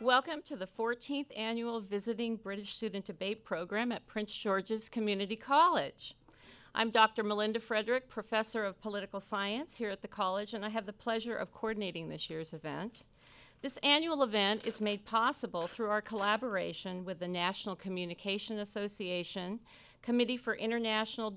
Welcome to the 14th Annual Visiting British Student Debate Program at Prince George's Community College. I'm Dr. Melinda Frederick, Professor of Political Science here at the college, and I have the pleasure of coordinating this year's event. This annual event is made possible through our collaboration with the National Communication Association, Committee for International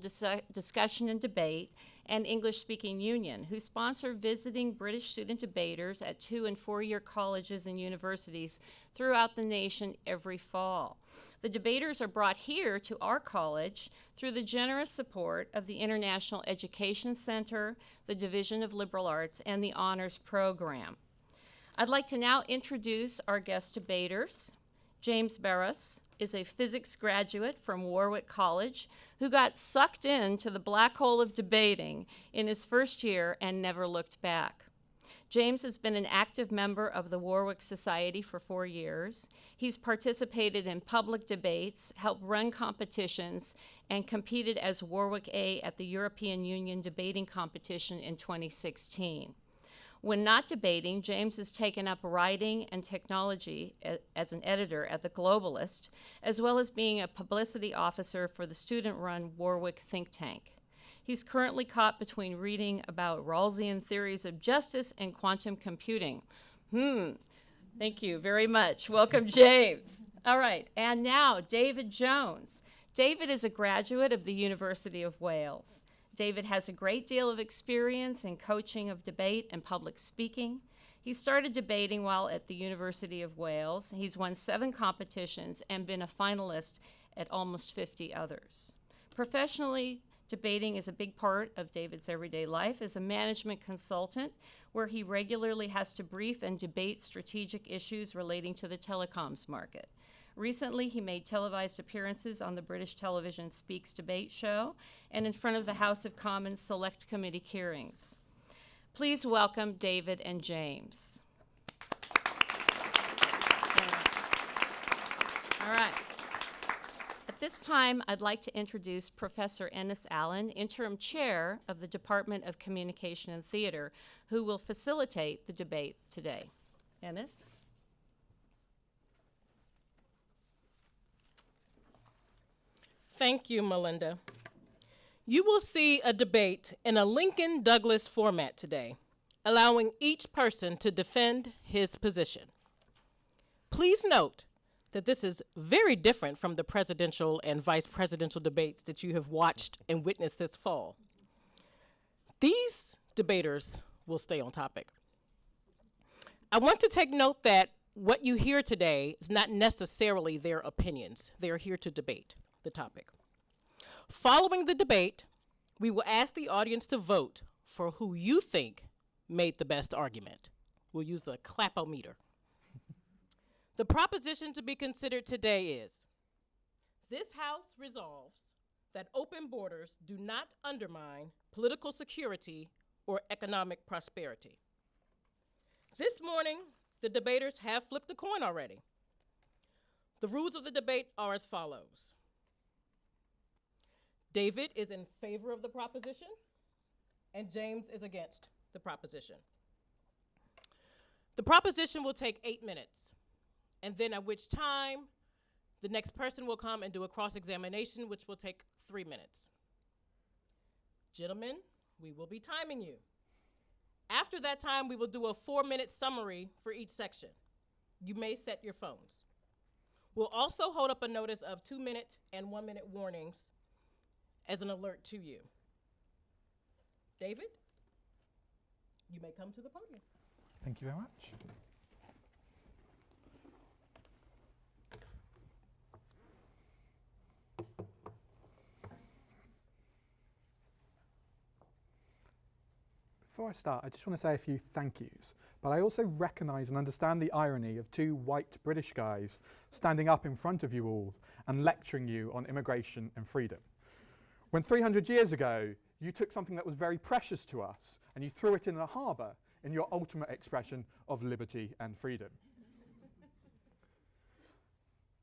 Discussion and Debate, and English Speaking Union, who sponsor visiting British student debaters at 2- and 4-year colleges and universities throughout the nation every fall. The debaters are brought here to our college through the generous support of the International Education Center, the Division of Liberal Arts, and the Honors Program. I'd like to now introduce our guest debaters. James Barras is a physics graduate from Warwick College who got sucked into the black hole of debating in his first year and never looked back. James has been an active member of the Warwick Society for 4 years. He's participated in public debates, helped run competitions, and competed as Warwick A at the European Union Debating Competition in 2016. When not debating, James has taken up writing and technology as an editor at The Globalist, as well as being a publicity officer for the student-run Warwick think tank. He's currently caught between reading about Rawlsian theories of justice and quantum computing. Thank you very much. Welcome, James. All right, and now David Jones. David is a graduate of the University of Wales. David has a great deal of experience in coaching of debate and public speaking. He started debating while at the University of Wales. He's won 7 competitions and been a finalist at almost 50 others. Professionally, debating is a big part of David's everyday life as a management consultant, where he regularly has to brief and debate strategic issues relating to the telecoms market. Recently, he made televised appearances on the British Television Speaks debate show and in front of the House of Commons Select Committee hearings. Please welcome David and James. All right. At this time, I'd like to introduce Professor Ennis Allen, Interim Chair of the Department of Communication and Theater, who will facilitate the debate today. Ennis? Thank you, Melinda. You will see a debate in a Lincoln Douglas format today, allowing each person to defend his position. Please note that this is very different from the presidential and vice presidential debates that you have watched and witnessed this fall. These debaters will stay on topic. I want to take note that what you hear today is not necessarily their opinions. They are here to debate the topic. Following the debate, we will ask the audience to vote for who you think made the best argument. We'll use the clap-o-meter. The proposition to be considered today is, this House resolves that open borders do not undermine political security or economic prosperity. This morning, the debaters have flipped the coin already. The rules of the debate are as follows. David is in favor of the proposition, and James is against the proposition. The proposition will take 8 minutes, and then at which time the next person will come and do a cross-examination, which will take 3 minutes. Gentlemen, we will be timing you. After that time, we will do a 4-minute summary for each section. You may set your phones. We'll also hold up a notice of 2-minute and 1-minute warnings as an alert to you. David, you may come to the podium. Thank you very much. Before I start, I just want to say a few thank yous, but I also recognise and understand the irony of 2 white British guys standing up in front of you all and lecturing you on immigration and freedom. When 300 years ago, you took something that was very precious to us and you threw it in the harbour in your ultimate expression of liberty and freedom.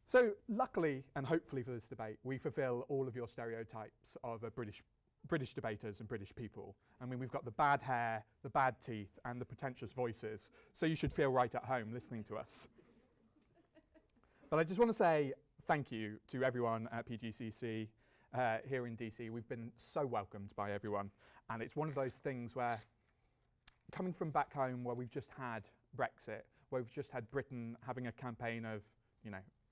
So luckily and hopefully for this debate, we fulfil all of your stereotypes of British debaters and British people. I mean, we've got the bad hair, the bad teeth, and the pretentious voices, so you should feel right at home listening to us. But I just want to say thank you to everyone at PGCC here in DC. We've been so welcomed by everyone. And it's one of those things where, coming from back home where we've just had Brexit, where we've just had Britain having a campaign of,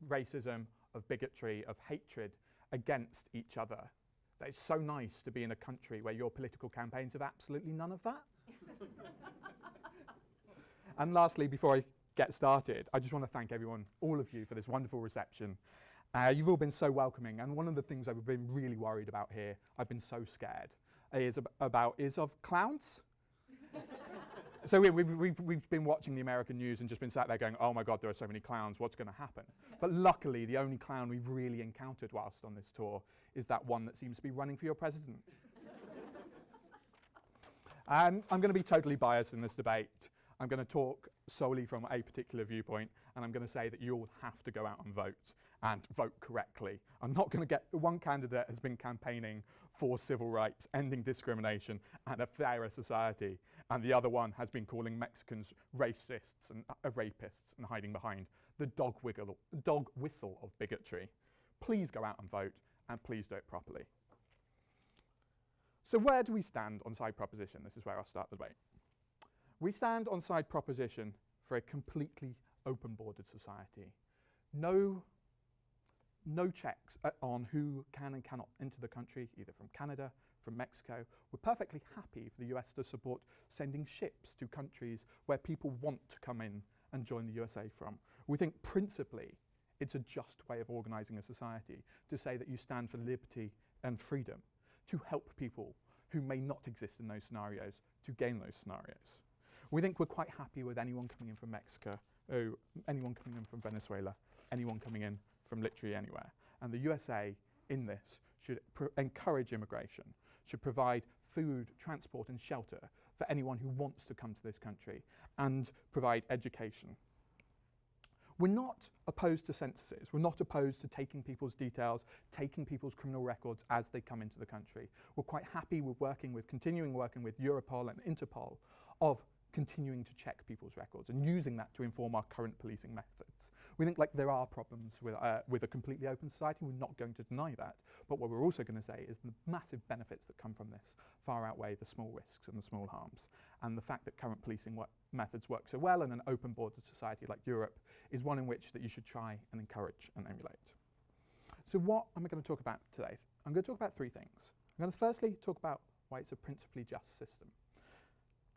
racism, of bigotry, of hatred against each other, that it's so nice to be in a country where your political campaigns have absolutely none of that. And lastly, before I get started, I just want to thank everyone, all of you, for this wonderful reception. You've all been so welcoming, and one of the things I've been really worried about here, I've been so scared, is of clowns. So we've been watching the American news and just been sat there going, oh my God, there are so many clowns, what's going to happen? But luckily, the only clown we've really encountered whilst on this tour is that one that seems to be running for your president. I'm going to be totally biased in this debate. I'm going to talk solely from a particular viewpoint, and I'm going to say that you all have to go out and vote correctly. I'm not going to get, one candidate has been campaigning for civil rights, ending discrimination, and a fairer society, and the other one has been calling Mexicans racists and rapists and hiding behind the dog whistle of bigotry. Please go out and vote, and please do it properly. So where do we stand on side proposition? This is where I'll start the debate. We stand on side proposition for a completely open-bordered society. No checks on who can and cannot enter the country, either from Canada, from Mexico. We're perfectly happy for the US to support sending ships to countries where people want to come in and join the USA from. We think principally it's a just way of organising a society to say that you stand for liberty and freedom, to help people who may not exist in those scenarios to gain those scenarios. We think we're quite happy with anyone coming in from Mexico, anyone coming in from Venezuela, anyone coming in from literally anywhere. And the USA in this should encourage immigration, should provide food, transport and shelter for anyone who wants to come to this country, and provide education. We're not opposed to censuses. We're not opposed to taking people's details, taking people's criminal records as they come into the country. We're quite happy with continuing working with Europol and Interpol of continuing to check people's records and using that to inform our current policing methods. We think there are problems with a completely open society. We're not going to deny that. But what we're also going to say is the massive benefits that come from this far outweigh the small risks and the small harms. And the fact that current policing methods work so well in an open border society like Europe is one in which that you should try and encourage and emulate. So what am I going to talk about today? I'm going to talk about three things. I'm going to firstly talk about why it's a principally just system.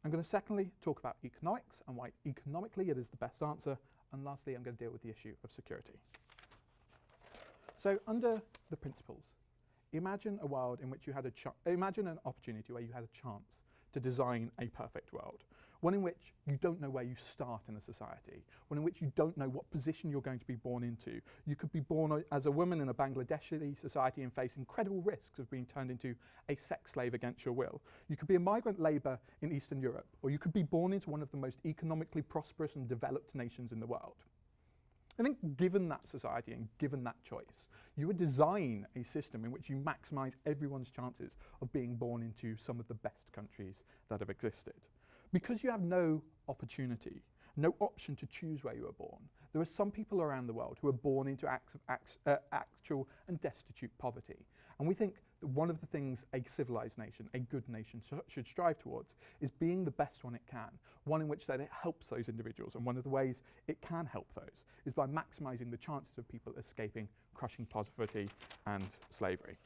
I'm going to secondly talk about economics and why economically it is the best answer. And lastly, I'm going to deal with the issue of security. So under the principles, imagine a world in which you had imagine an opportunity where you had a chance to design a perfect world. One in which you don't know where you start in a society, one in which you don't know what position you're going to be born into. You could be born as a woman in a Bangladeshi society and face incredible risks of being turned into a sex slave against your will. You could be a migrant labour in Eastern Europe, or you could be born into one of the most economically prosperous and developed nations in the world. I think given that society and given that choice, you would design a system in which you maximise everyone's chances of being born into some of the best countries that have existed. Because you have no opportunity, no option to choose where you were born, there are some people around the world who are born into actual and destitute poverty. And we think that one of the things a civilised nation, a good nation, should strive towards is being the best one it can, one in which that it helps those individuals. And one of the ways it can help those is by maximising the chances of people escaping crushing poverty and slavery.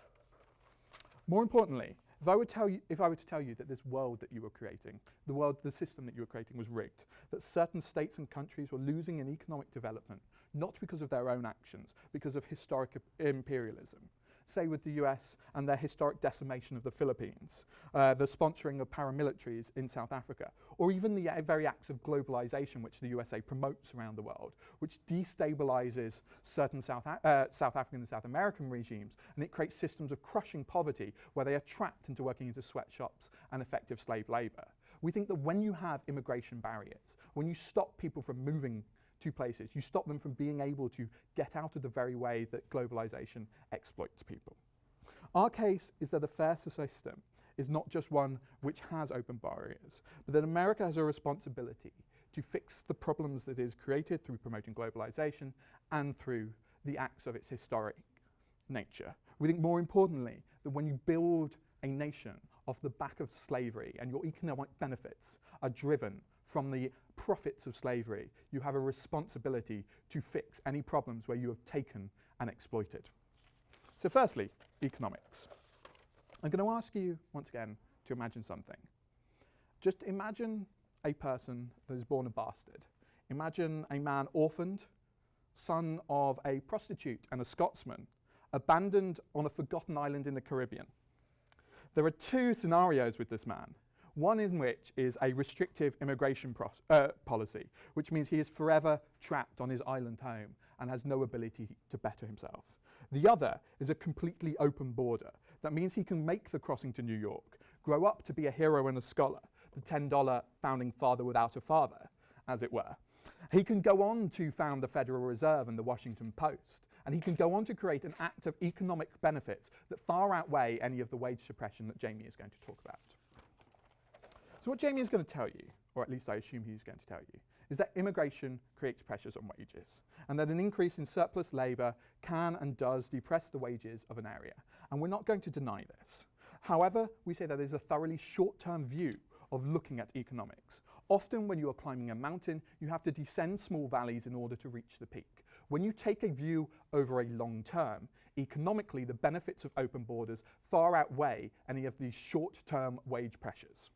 More importantly, if I were to tell you that this world that you were creating, the system that you were creating was rigged, that certain states and countries were losing in economic development, not because of their own actions, because of historic imperialism, say with the US and their historic decimation of the Philippines, the sponsoring of paramilitaries in South Africa, or even the very acts of globalization which the USA promotes around the world, which destabilizes certain South African and South American regimes, and it creates systems of crushing poverty where they are trapped into working into sweatshops and effective slave labor. We think that when you have immigration barriers, when you stop people from moving to places, you stop them from being able to get out of the very way that globalization exploits people. Our case is that a fair system is not just one which has open barriers, but that America has a responsibility to fix the problems that it has created through promoting globalization and through the acts of its historic nature. We think more importantly that when you build a nation off the back of slavery and your economic benefits are driven from the profits of slavery, you have a responsibility to fix any problems where you have taken and exploited. So firstly, economics. I'm going to ask you once again to imagine something. Just imagine a person that is born a bastard. Imagine a man orphaned, son of a prostitute and a Scotsman, abandoned on a forgotten island in the Caribbean. There are two scenarios with this man. One in which is a restrictive immigration policy, which means he is forever trapped on his island home and has no ability to better himself. The other is a completely open border. That means he can make the crossing to New York, grow up to be a hero and a scholar, the $10 founding father without a father, as it were. He can go on to found the Federal Reserve and the Washington Post, and he can go on to create an act of economic benefits that far outweigh any of the wage suppression that Jamie is going to talk about. So what Jamie is going to tell you, or at least I assume he's going to tell you, is that immigration creates pressures on wages, and that an increase in surplus labour can and does depress the wages of an area. And we're not going to deny this. However, we say that there's a thoroughly short-term view of looking at economics. Often when you are climbing a mountain, you have to descend small valleys in order to reach the peak. When you take a view over a long term, economically the benefits of open borders far outweigh any of these short-term wage pressures.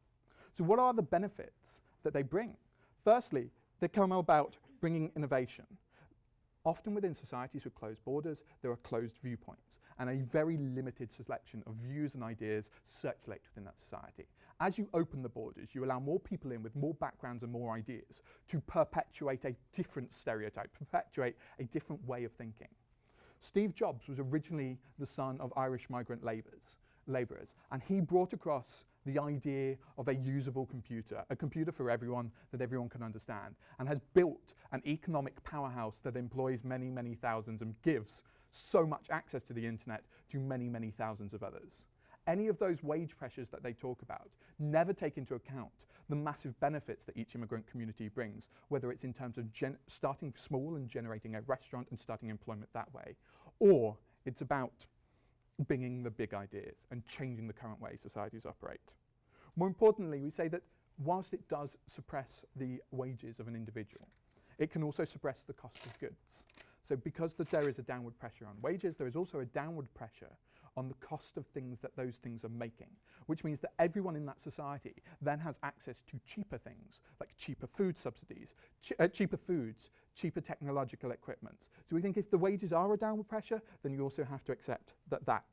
So what are the benefits that they bring? Firstly, they come about bringing innovation. Often within societies with closed borders, there are closed viewpoints, and a very limited selection of views and ideas circulate within that society. As you open the borders, you allow more people in with more backgrounds and more ideas to perpetuate a different stereotype, perpetuate a different way of thinking. Steve Jobs was originally the son of Irish migrant labourers, and he brought across the idea of a usable computer, a computer for everyone that everyone can understand, and has built an economic powerhouse that employs many, many thousands and gives so much access to the internet to many, many thousands of others. Any of those wage pressures that they talk about never take into account the massive benefits that each immigrant community brings, whether it's in terms of starting small and generating a restaurant and starting employment that way, or it's about bringing the big ideas and changing the current way societies operate. More importantly, we say that whilst it does suppress the wages of an individual, it can also suppress the cost of goods. So because there is a downward pressure on wages, there is also a downward pressure on the cost of things that those things are making, which means that everyone in that society then has access to cheaper things, like cheaper food subsidies, cheaper foods, cheaper technological equipment. So we think if the wages are a downward pressure, then you also have to accept that that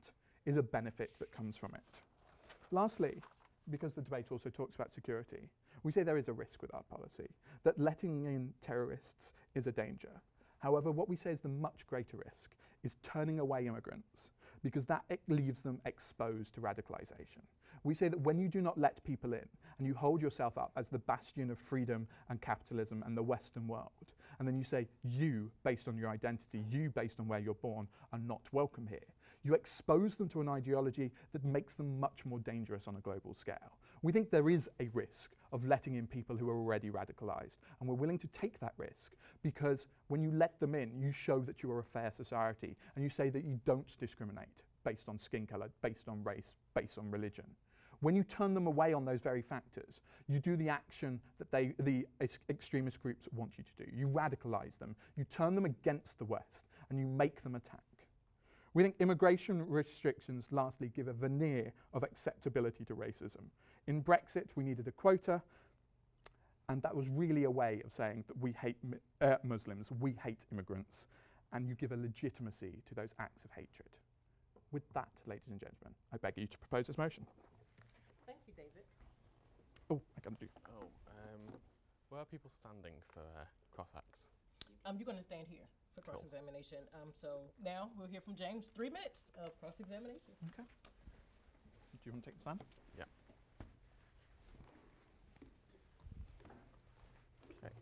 is a benefit that comes from it. Lastly, because the debate also talks about security, we say there is a risk with our policy, that letting in terrorists is a danger. However, what we say is the much greater risk is turning away immigrants, because that leaves them exposed to radicalization. We say that when you do not let people in and you hold yourself up as the bastion of freedom and capitalism and the Western world, and then you say you, based on your identity, you, based on where you're born, are not welcome here, you expose them to an ideology that makes them much more dangerous on a global scale. We think there is a risk of letting in people who are already radicalized, and we're willing to take that risk because when you let them in, you show that you are a fair society, and you say that you don't discriminate based on skin color, based on race, based on religion. When you turn them away on those very factors, you do the action that the extremist groups want you to do. You radicalize them, you turn them against the West, and you make them attack. We think immigration restrictions, lastly, give a veneer of acceptability to racism. In Brexit, we needed a quota, and that was really a way of saying that we hate Muslims, we hate immigrants, and you give a legitimacy to those acts of hatred. With that, ladies and gentlemen, I beg you to propose this motion. Thank you, David. Oh, I gotta do. Where are people standing for cross-acts? You're going to stand here for Cool. cross-examination. So now we'll hear from James. 3 minutes of cross-examination. Okay. Do you want to take the stand? Yeah. Okay.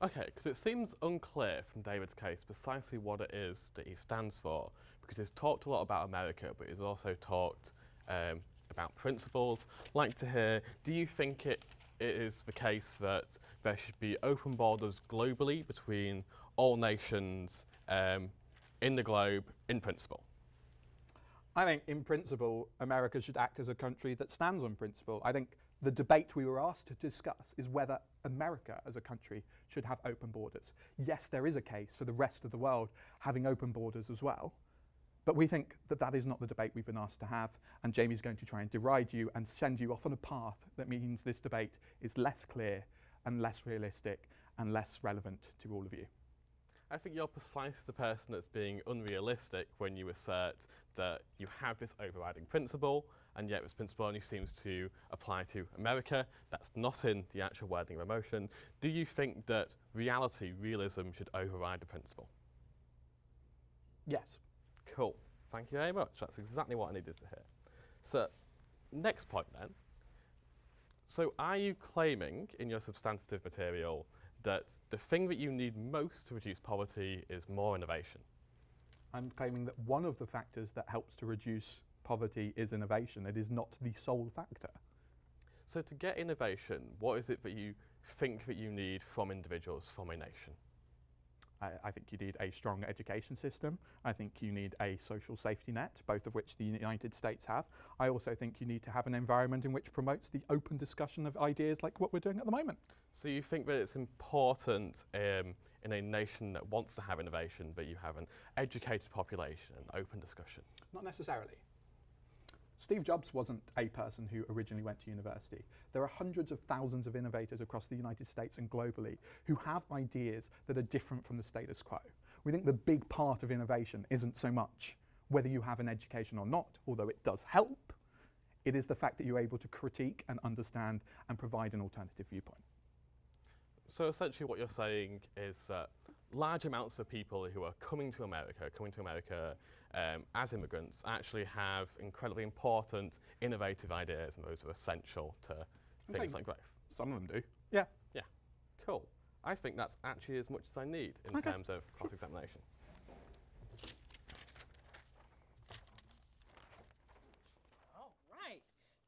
Okay, because it seems unclear from David's case precisely what it is that he stands for, because he's talked a lot about America, but he's also talked about principles. Like to hear, do you think it is the case that there should be open borders globally between all nations in the globe in principle? I think, in principle, America should act as a country that stands on principle. I think the debate we were asked to discuss is whether America as a country should have open borders. Yes, there is a case for the rest of the world having open borders as well, but we think that that is not the debate we've been asked to have, and Jamie's going to try and deride you and send you off on a path that means this debate is less clear and less realistic and less relevant to all of you. I think you're precisely the person that's being unrealistic when you assert that you have this overriding principle, and yet this principle only seems to apply to America. That's not in the actual wording of a motion. Do you think that reality, realism, should override the principle? Yes. Cool. Thank you very much. That's exactly what I needed to hear. So, next point then. So, are you claiming in your substantive material that the thing that you need most to reduce poverty is more innovation? I'm claiming that one of the factors that helps to reduce poverty is innovation. It is not the sole factor. So to get innovation, what is it that you think that you need from individuals, from a nation? I think you need a strong education system. I think you need a social safety net, both of which the United States have. I also think you need to have an environment in which promotes the open discussion of ideas like what we're doing at the moment. So you think that it's important in a nation that wants to have innovation that you have an educated population and open discussion? Not necessarily. Steve Jobs wasn't a person who originally went to university. There are hundreds of thousands of innovators across the United States and globally who have ideas that are different from the status quo. We think the big part of innovation isn't so much whether you have an education or not, although it does help. It is the fact that you're able to critique and understand and provide an alternative viewpoint. So essentially what you're saying is that large amounts of people who are coming to America as immigrants actually have incredibly important, innovative ideas, and those are essential to things like growth. Some of them do. Yeah. Yeah, cool. I think that's actually as much as I need in terms of cross-examination. All right.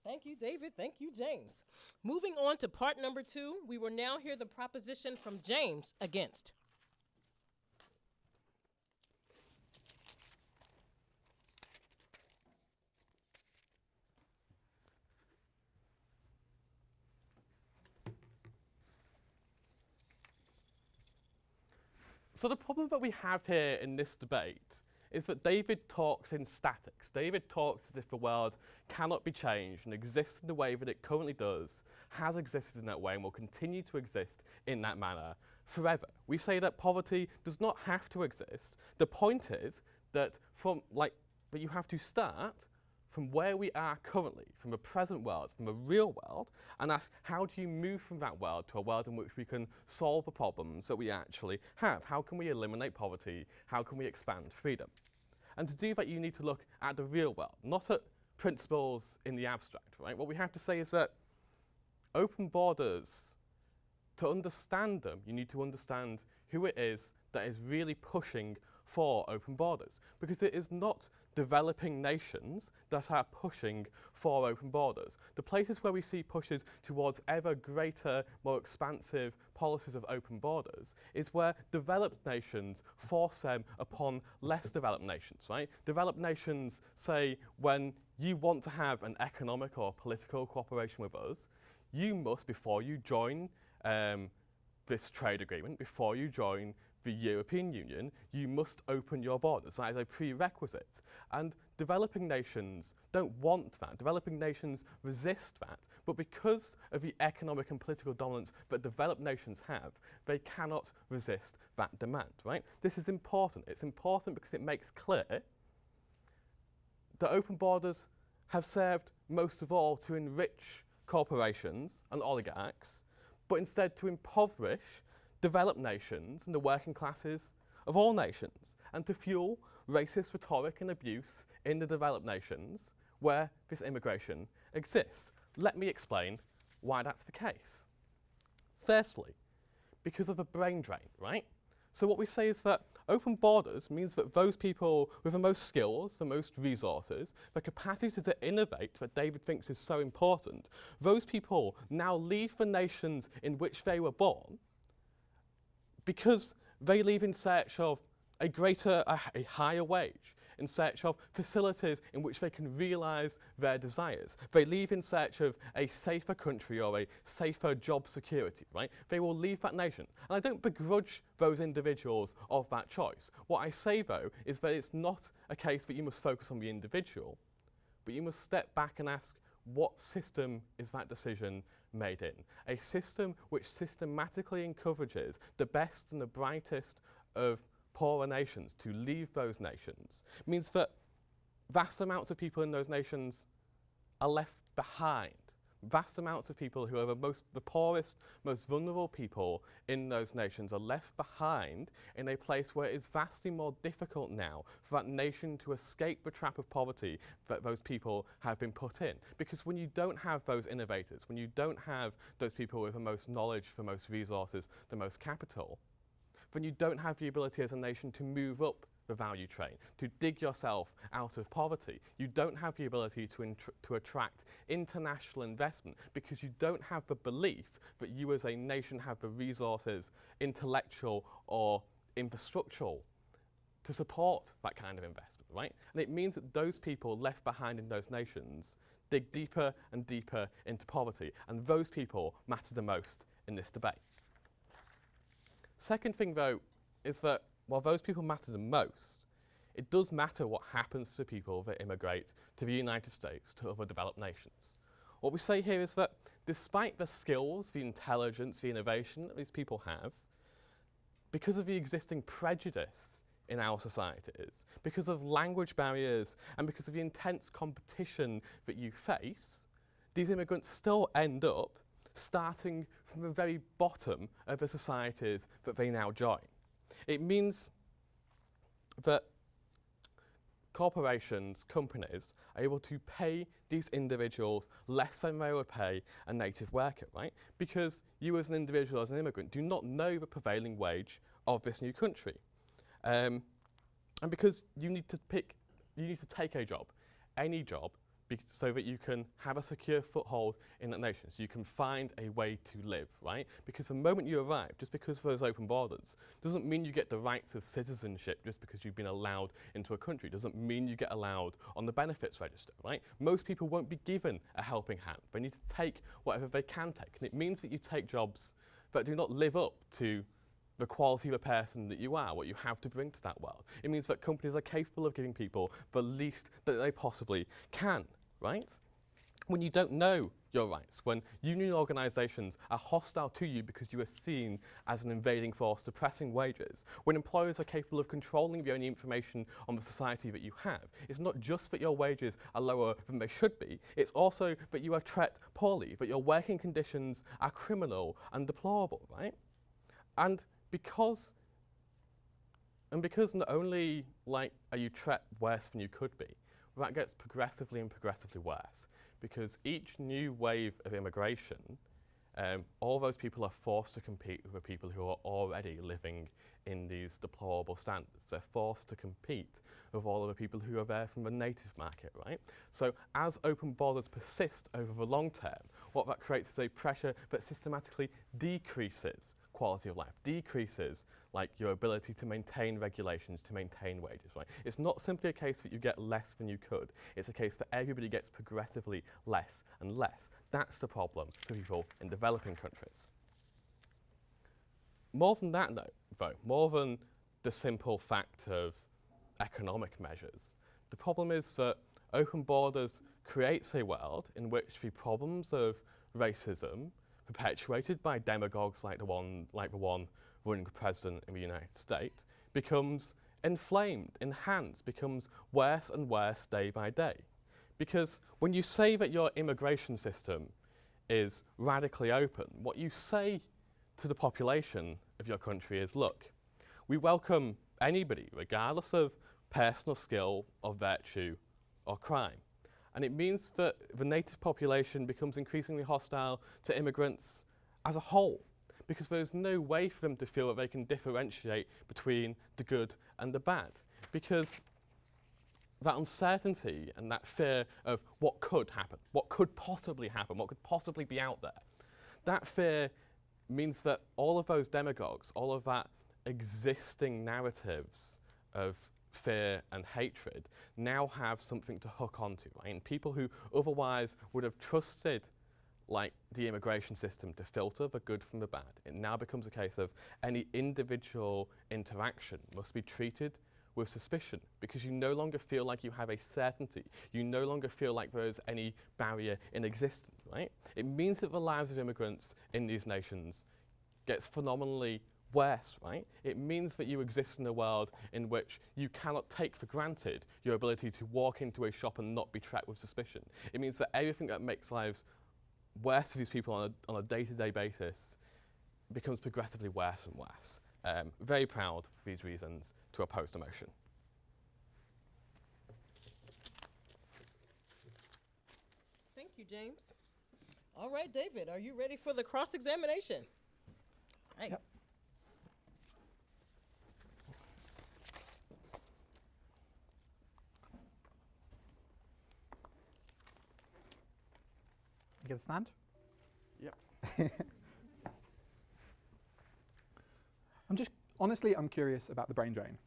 Thank you, David. Thank you, James. Moving on to part number 2, we will now hear the proposition from James against. So the problem that we have here in this debate is that David talks in statics. David talks as if the world cannot be changed and exists in the way that it currently does, has existed in that way, and will continue to exist in that manner forever. We say that poverty does not have to exist. The point is that that you have to start from where we are currently, from the present world, from the real world, and ask how do you move from that world to a world in which we can solve the problems that we actually have? How can we eliminate poverty? How can we expand freedom? And to do that, you need to look at the real world, not at principles in the abstract, right? What we have to say is that open borders, to understand them, you need to understand who it is that is really pushing for open borders, because it is not developing nations that are pushing for open borders. The places where we see pushes towards ever greater, more expansive policies of open borders is where developed nations force them upon less developed nations, right? Developed nations say, when you want to have an economic or political cooperation with us, you must, before you join this trade agreement, before you join the European Union, you must open your borders. That is a prerequisite. And developing nations don't want that. Developing nations resist that. But because of the economic and political dominance that developed nations have, they cannot resist that demand, right? This is important. It's important because it makes clear that open borders have served most of all to enrich corporations and oligarchs, but instead to impoverish developed nations and the working classes of all nations, and to fuel racist rhetoric and abuse in the developed nations where this immigration exists. Let me explain why that's the case. Firstly, because of a brain drain, right? So what we say is that open borders means that those people with the most skills, the most resources, the capacity to innovate that David thinks is so important, those people now leave the nations in which they were born because they leave in search of a higher wage, in search of facilities in which they can realise their desires. They leave in search of a safer country or a safer job security, right? They will leave that nation. And I don't begrudge those individuals of that choice. What I say, though, is that it's not a case that you must focus on the individual, but you must step back and ask, what system is that decision made in? A system which systematically encourages the best and the brightest of poorer nations to leave those nations means that vast amounts of people in those nations are left behind. Vast amounts of people who are the poorest, most vulnerable people in those nations are left behind in a place where it is vastly more difficult now for that nation to escape the trap of poverty that those people have been put in. Because when you don't have those innovators, when you don't have those people with the most knowledge, the most resources, the most capital, then you don't have the ability as a nation to move up the value chain, to dig yourself out of poverty. You don't have the ability to attract international investment because you don't have the belief that you as a nation have the resources, intellectual or infrastructural, to support that kind of investment, right? And it means that those people left behind in those nations dig deeper and deeper into poverty, and those people matter the most in this debate. Second thing, though, is that while those people matter the most, it does matter what happens to people that immigrate to the United States, to other developed nations. What we say here is that despite the skills, the intelligence, the innovation that these people have, because of the existing prejudice in our societies, because of language barriers, and because of the intense competition that you face, these immigrants still end up starting from the very bottom of the societies that they now join. It means that corporations, companies, are able to pay these individuals less than they would pay a native worker, right? Because you as an individual, as an immigrant, do not know the prevailing wage of this new country. And because you need to take a job, any job, so that you can have a secure foothold in that nation, so you can find a way to live, right? Because the moment you arrive, just because of those open borders, doesn't mean you get the rights of citizenship just because you've been allowed into a country. Doesn't mean you get allowed on the benefits register, right? Most people won't be given a helping hand. They need to take whatever they can take. And it means that you take jobs that do not live up to the quality of a person that you are, what you have to bring to that world. It means that companies are capable of giving people the least that they possibly can, right? When you don't know your rights, when union organisations are hostile to you because you are seen as an invading force suppressing wages, when employers are capable of controlling the only information on the society that you have, it's not just that your wages are lower than they should be, it's also that you are treated poorly, that your working conditions are criminal and deplorable, right? And because not only are you treated worse than you could be, that gets progressively and progressively worse, because each new wave of immigration, all those people are forced to compete with the people who are already living in these deplorable standards. They're forced to compete with all of the people who are there from the native market, right? So as open borders persist over the long term, what that creates is a pressure that systematically decreases quality of life, decreases your ability to maintain regulations, to maintain wages, right? It's not simply a case that you get less than you could. It's a case that everybody gets progressively less and less. That's the problem for people in developing countries. More than that, though, more than the simple fact of economic measures, the problem is that open borders creates a world in which the problems of racism, perpetuated by demagogues like the one running for president in the United States, becomes inflamed, enhanced, becomes worse and worse day by day. Because when you say that your immigration system is radically open, what you say to the population of your country is, look, we welcome anybody, regardless of personal skill or virtue or crime. And it means that the native population becomes increasingly hostile to immigrants as a whole, because there's no way for them to feel that they can differentiate between the good and the bad. Because that uncertainty and that fear of what could happen, what could possibly happen, what could possibly be out there, that fear means that all of those demagogues, all of that existing narratives of fear and hatred now have something to hook onto, right? And people who otherwise would have trusted like the immigration system to filter the good from the bad, it now becomes a case of any individual interaction must be treated with suspicion, because you no longer feel like you have a certainty. You no longer feel like there is any barrier in existence, right? It means that the lives of immigrants in these nations gets phenomenally worse, right? It means that you exist in a world in which you cannot take for granted your ability to walk into a shop and not be tracked with suspicion. It means that everything that makes lives worse for these people on a day-to-day basis becomes progressively worse and worse. Very proud for these reasons to oppose the motion. Thank you, James. All right, David, are you ready for the cross-examination? Right. Yep. You get a stand? Yep. Honestly, I'm curious about the brain drain.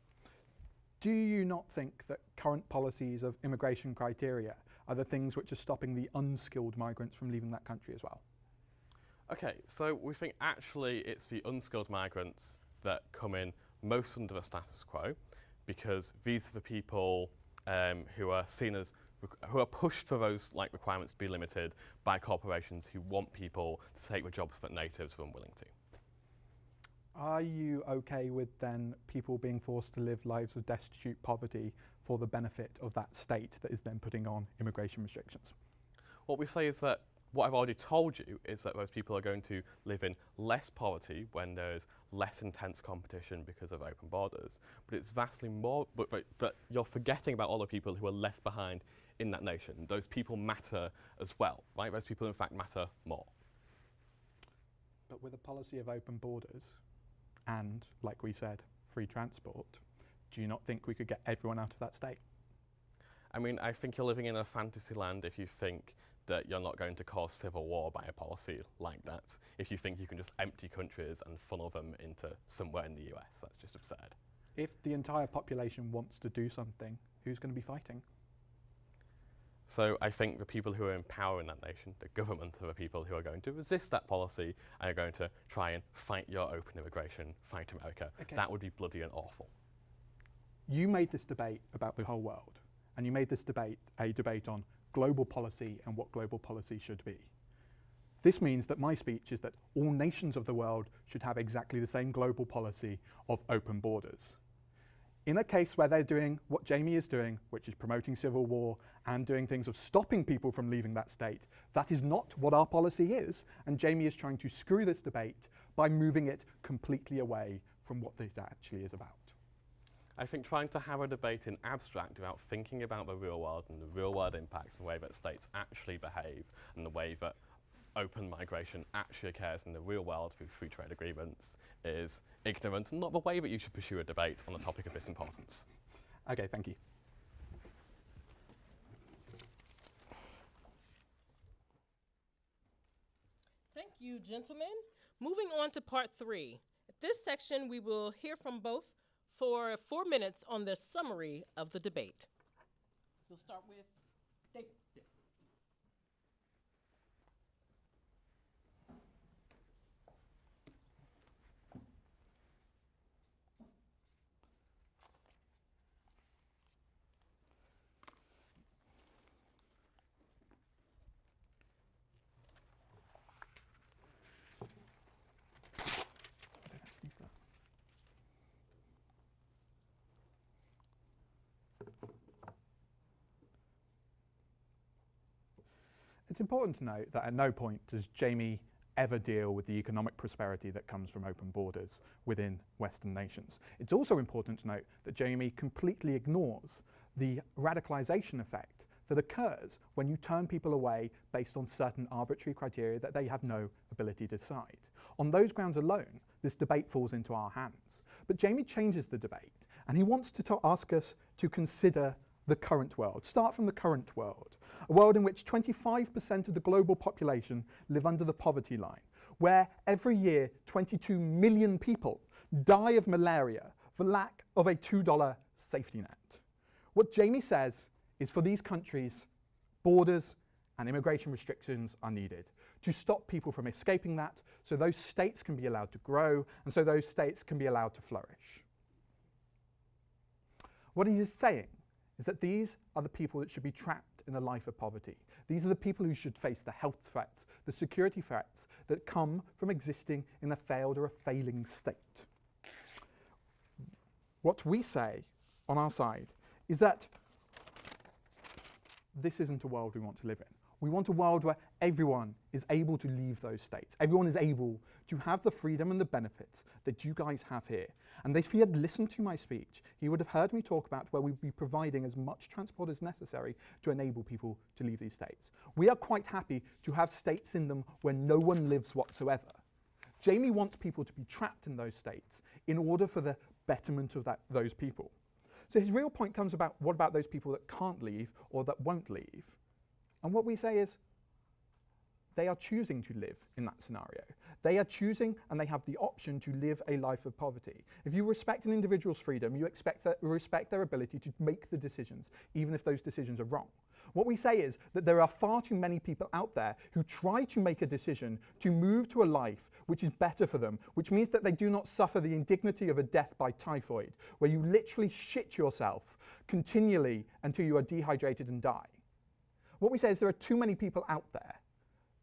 Do you not think that current policies of immigration criteria are the things which are stopping the unskilled migrants from leaving that country as well? Okay, so we think actually it's the unskilled migrants that come in most under the status quo, because these are the people who are seen as who are pushed for those like requirements to be limited by corporations who want people to take the jobs that natives are unwilling to. Are you okay with then people being forced to live lives of destitute poverty for the benefit of that state that is then putting on immigration restrictions? What we say is that what I've already told you is that those people are going to live in less poverty when there is less intense competition because of open borders. But it's vastly more, but you're forgetting about all the people who are left behind in that nation. Those people matter as well, right? Those people in fact matter more. But with a policy of open borders and, like we said, free transport, do you not think we could get everyone out of that state? I mean, I think you're living in a fantasy land if you think that you're not going to cause civil war by a policy like that. If you think you can just empty countries and funnel them into somewhere in the US, that's just absurd. If the entire population wants to do something, who's going to be fighting? So I think the people who are in power in that nation, the government, are the people who are going to resist that policy and are going to try and fight your open immigration, fight America. Okay. That would be bloody and awful. You made this debate about the whole world, and you made this debate a debate on global policy and what global policy should be. This means that my speech is that all nations of the world should have exactly the same global policy of open borders. In a case where they're doing what Jamie is doing, which is promoting civil war and doing things of stopping people from leaving that state, that is not what our policy is, and Jamie is trying to screw this debate by moving it completely away from what this actually is about. I think trying to have a debate in abstract without thinking about the real world and the real world impacts and the way that states actually behave and the way that open migration actually occurs in the real world through free trade agreements is ignorant and not the way that you should pursue a debate on a topic of this importance. Okay, thank you. Thank you, gentlemen. Moving on to part 3. At this section, we will hear from both for 4 minutes on the summary of the debate. We'll start with David. It's important to note that at no point does Jamie ever deal with the economic prosperity that comes from open borders within Western nations. It's also important to note that Jamie completely ignores the radicalization effect that occurs when you turn people away based on certain arbitrary criteria that they have no ability to decide. On those grounds alone, this debate falls into our hands. But Jamie changes the debate, and he wants to ask us to consider the current world. Start from the current world, a world in which 25% of the global population live under the poverty line, where every year 22 million people die of malaria for lack of a $2 safety net. What Jamie says is for these countries, borders and immigration restrictions are needed to stop people from escaping that, so those states can be allowed to grow, and so those states can be allowed to flourish. What he is saying is that these are the people that should be trapped in a life of poverty. These are the people who should face the health threats, the security threats that come from existing in a failed or a failing state. What we say on our side is that this isn't a world we want to live in. We want a world where everyone is able to leave those states. Everyone is able to have the freedom and the benefits that you guys have here. And if he had listened to my speech, he would have heard me talk about where we'd be providing as much transport as necessary to enable people to leave these states. We are quite happy to have states in them where no one lives whatsoever. Jamie wants people to be trapped in those states in order for the betterment of those people. So his real point comes about, what about those people that can't leave or that won't leave? And what we say is, they are choosing to live in that scenario. They are choosing, and they have the option to live a life of poverty. If you respect an individual's freedom, you respect their ability to make the decisions, even if those decisions are wrong. What we say is that there are far too many people out there who try to make a decision to move to a life which is better for them, which means that they do not suffer the indignity of a death by typhoid, where you literally shit yourself continually until you are dehydrated and die. What we say is there are too many people out there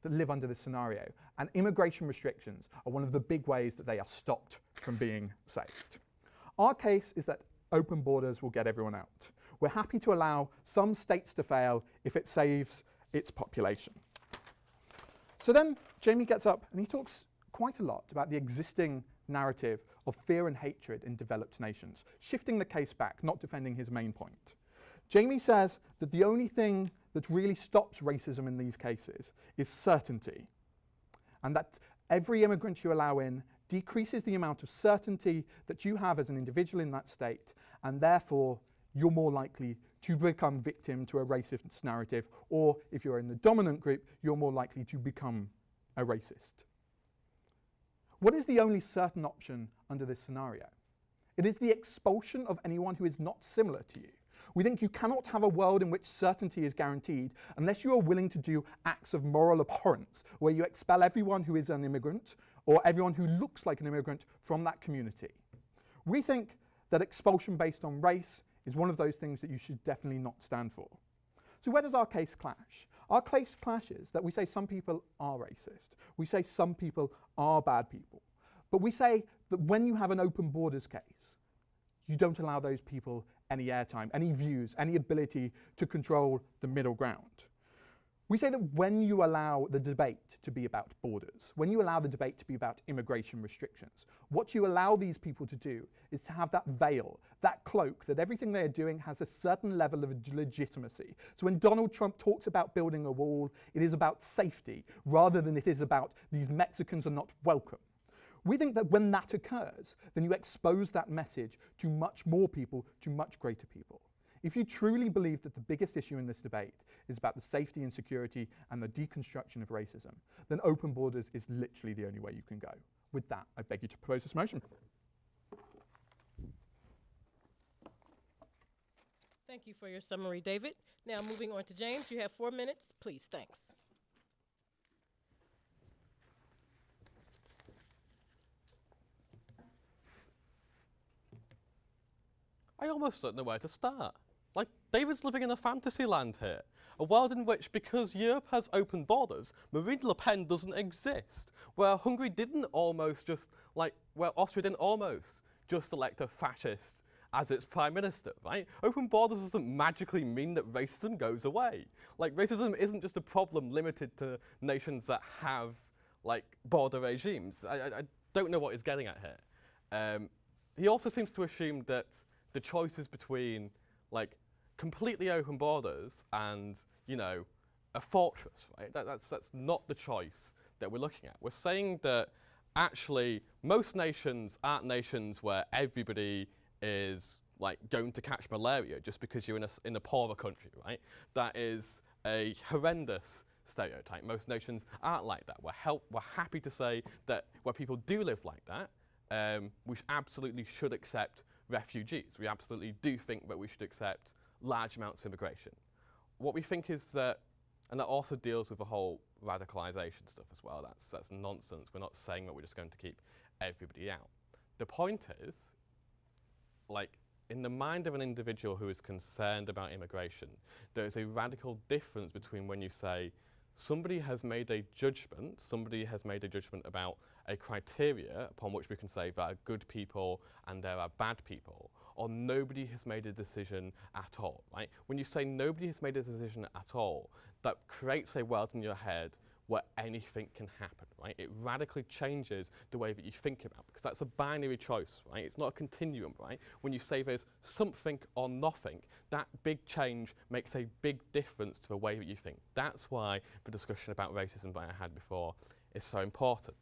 that live under this scenario, and immigration restrictions are one of the big ways that they are stopped from being saved. Our case is that open borders will get everyone out. We're happy to allow some states to fail if it saves its population. So then Jamie gets up and he talks quite a lot about the existing narrative of fear and hatred in developed nations, shifting the case back, not defending his main point. Jamie says that the only thing that really stops racism in these cases is certainty, and that every immigrant you allow in decreases the amount of certainty that you have as an individual in that state, and therefore you're more likely to become victim to a racist narrative, or if you're in the dominant group, you're more likely to become a racist. What is the only certain option under this scenario? It is the expulsion of anyone who is not similar to you. We think you cannot have a world in which certainty is guaranteed unless you are willing to do acts of moral abhorrence, where you expel everyone who is an immigrant or everyone who looks like an immigrant from that community. We think that expulsion based on race is one of those things that you should definitely not stand for. So where does our case clash? Our case clashes that we say some people are racist. We say some people are bad people. But we say that when you have an open borders case, you don't allow those people any airtime, any views, any ability to control the middle ground. We say that when you allow the debate to be about borders, when you allow the debate to be about immigration restrictions, what you allow these people to do is to have that veil, that cloak, that everything they are doing has a certain level of legitimacy. So when Donald Trump talks about building a wall, it is about safety, rather than it is about these Mexicans are not welcome. We think that when that occurs, then you expose that message to much more people, to much greater people. If you truly believe that the biggest issue in this debate is about the safety and security and the deconstruction of racism, then open borders is literally the only way you can go. With that, I beg you to propose this motion. Thank you for your summary, David. Now moving on to James, you have 4 minutes. Please, thanks. I almost don't know where to start. Like, David's living in a fantasy land here. A world in which, because Europe has open borders, Marine Le Pen doesn't exist. Where Hungary didn't almost just, like, where Austria didn't almost just elect a fascist as its prime minister, right? Open borders doesn't magically mean that racism goes away. Like, racism isn't just a problem limited to nations that have, like, border regimes. I don't know what he's getting at here. He also seems to assume that the choices between, like, completely open borders and, you know, a fortress, right? That's not the choice that we're looking at. We're saying that actually most nations aren't nations where everybody is like going to catch malaria just because you're in a poorer country, right? That is a horrendous stereotype. Most nations aren't like that. We're happy to say that where people do live like that, we absolutely should accept refugees. We absolutely do think that we should accept large amounts of immigration. What we think is that, and that also deals with the whole radicalization stuff as well. That's nonsense. We're not saying that we're just going to keep everybody out. The point is, like, in the mind of an individual who is concerned about immigration, there is a radical difference between when you say somebody has made a judgment about a criteria upon which we can say there are good people and there are bad people, or nobody has made a decision at all, right? When you say nobody has made a decision at all, that creates a world in your head where anything can happen, right? It radically changes the way that you think about it, because that's a binary choice, right? It's not a continuum, right? When you say there's something or nothing, that big change makes a big difference to the way that you think. That's why the discussion about racism that I had before is so important.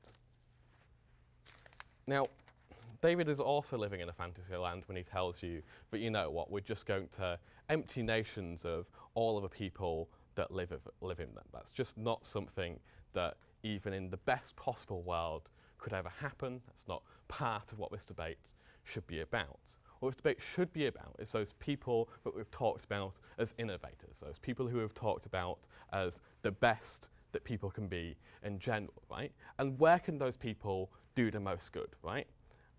Now, David is also living in a fantasy land when he tells you that, you know what, we're just going to empty nations of all of the people that live in them. That's just not something that even in the best possible world could ever happen. That's not part of what this debate should be about. What this debate should be about is those people that we've talked about as innovators, those people who we've talked about as the best that people can be in general, right? And where can those people do the most good, right?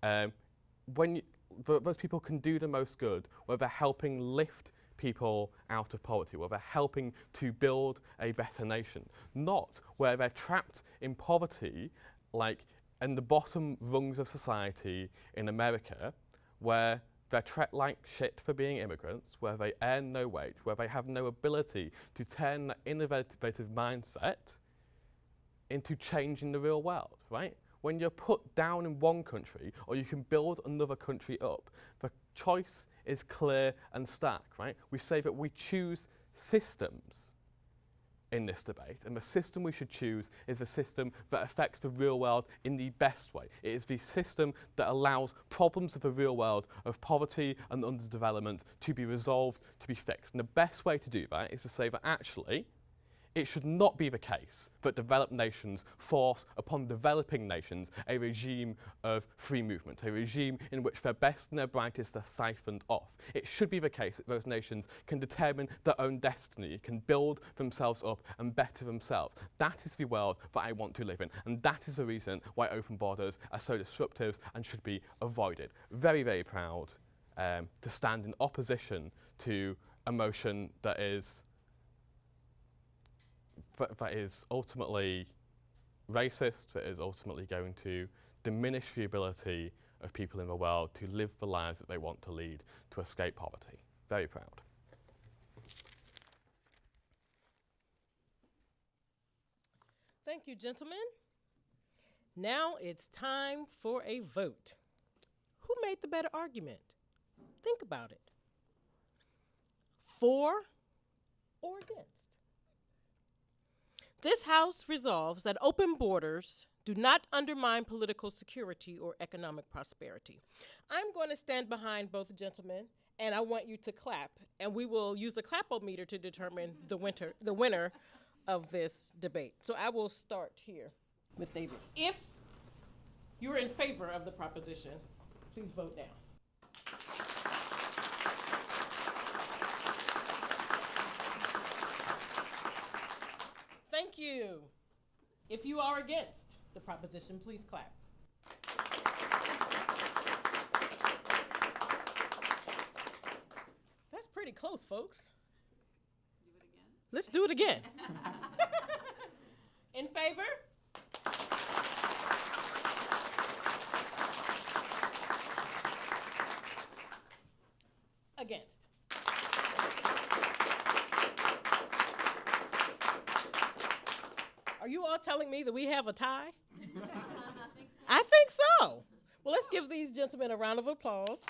Those people can do the most good where they're helping lift people out of poverty, where they're helping to build a better nation, not where they're trapped in poverty, like in the bottom rungs of society in America, where they're treated like shit for being immigrants, where they earn no wage, where they have no ability to turn that innovative mindset into changing the real world, right? When you're put down in one country, or you can build another country up, the choice is clear and stark, right? We say that we choose systems in this debate, and the system we should choose is the system that affects the real world in the best way. It is the system that allows problems of the real world, of poverty and underdevelopment, to be resolved, to be fixed. And the best way to do that is to say that actually, it should not be the case that developed nations force upon developing nations a regime of free movement, a regime in which their best and their brightest are siphoned off. It should be the case that those nations can determine their own destiny, can build themselves up and better themselves. That is the world that I want to live in, and that is the reason why open borders are so disruptive and should be avoided. Very, very proud to stand in opposition to a motion that is ultimately racist, that is ultimately going to diminish the ability of people in the world to live the lives that they want to lead, to escape poverty. Very proud. Thank you, gentlemen. Now it's time for a vote. Who made the better argument? Think about it. For or against? This House resolves that open borders do not undermine political security or economic prosperity. I'm going to stand behind both gentlemen, and I want you to clap, and we will use the clap-o-meter to determine the winner of this debate. So I will start here with David. If you're in favor of the proposition, please vote now. Thank you. If you are against the proposition, please clap. That's pretty close, folks. Do it again? Let's do it again. In favor? Against? Are you all telling me that we have a tie? I think so. Well, let's give these gentlemen a round of applause.